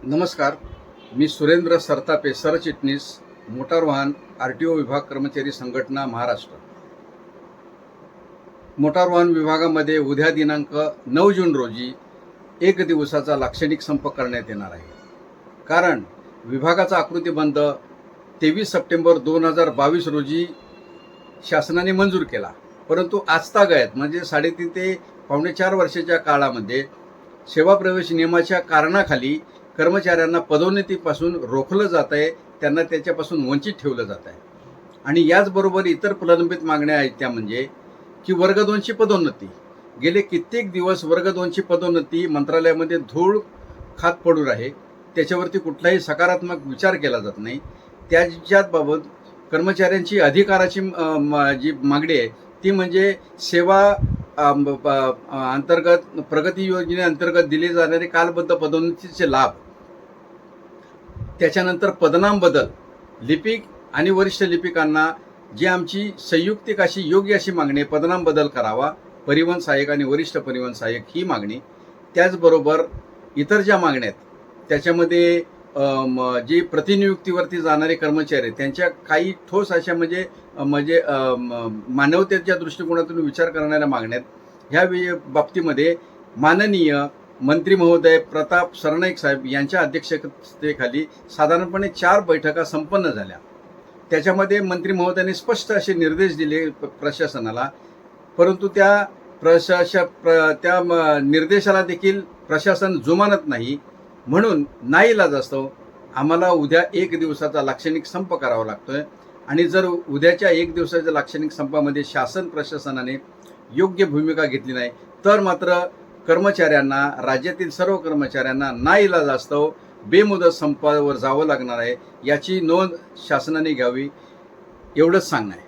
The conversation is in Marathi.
नमस्कार. मी सुरेंद्र सरतापे, सरचिटणीस, मोटार वाहन RTO विभाग कर्मचारी संघटना महाराष्ट्र. मोटार वाहन विभागामध्ये उद्या दिनांक 9 जून रोजी एक दिवसाचा लाक्षणिक संप करण्यात येणार आहे. कारण विभागाचा आकृतीबंध 23 सप्टेंबर 2022 रोजी शासनाने मंजूर केला, परंतु आजतागायत म्हणजे 3.5 ते पावणे 4 वर्षाच्या काळामध्ये सेवा प्रवेश नियमाच्या कारणाखाली कर्मचाऱ्यांना पदोन्नतीपासून रोखलं जात आहे, त्यांना त्याच्यापासून वंचित ठेवलं जात आहे. आणि याचबरोबर इतर प्रलंबित मागण्या आहेत त्या म्हणजे की वर्ग 2ची पदोन्नती. गेले कित्येक दिवस वर्ग 2ची पदोन्नती मंत्रालयामध्ये धूळ खात पडून आहे, त्याच्यावरती कुठलाही सकारात्मक विचार केला जात नाही. त्याच्याबाबत कर्मचाऱ्यांची अधिकाराची जी मागणी आहे ती म्हणजे सेवा अंतर्गत प्रगती योजनेअंतर्गत दिले जाणारे कालबद्ध पदोन्नतीचे लाभ, त्याच्यानंतर पदनाम बदल, लिपिक आणि वरिष्ठ लिपिकांना जी आमची संयुक्तिक अशी योग्य अशी मागणी आहे, पदनाम बदल करावा, परिवहन सहाय्यक आणि वरिष्ठ परिवहन सहाय्यक ही मागणी. त्याचबरोबर इतर ज्या मागण्या आहेत त्याच्यामध्ये जी प्रतिनियुक्तीवरती जाणारे कर्मचारी आहेत त्यांच्या काही ठोस अशा म्हणजे मानवतेच्या दृष्टिकोनातून विचार करणाऱ्या मागण्या आहेत. ह्या बाबतीमध्ये माननीय मंत्री महोदय प्रताप सरनाईक साहेब यांच्या अध्यक्षतेखाली साधारणपणे 4 बैठका संपन्न झाल्या. त्याच्यामध्ये मंत्री महोदयांनी स्पष्ट असे निर्देश दिले प्रशासनाला, परंतु त्या निर्देशाला देखील प्रशासन जुमानत नाही. म्हणून नाईलाजास्तव आम्हाला उद्या एक दिवसाचा लाक्षणिक संप करावा लागतोय. आणि जर उद्याच्या एक दिवसाच्या लाक्षणिक संपामध्ये शासन प्रशासनाने योग्य भूमिका घेतली नाही तर मात्र कर्मचाऱ्यांना, राज्यातील सर्व कर्मचाऱ्यांना नाईलाजास्तव बेमुदत संपावर जावं लागणार आहे. याची नोंद शासनाने घ्यावी, एवढंच सांगणं आहे.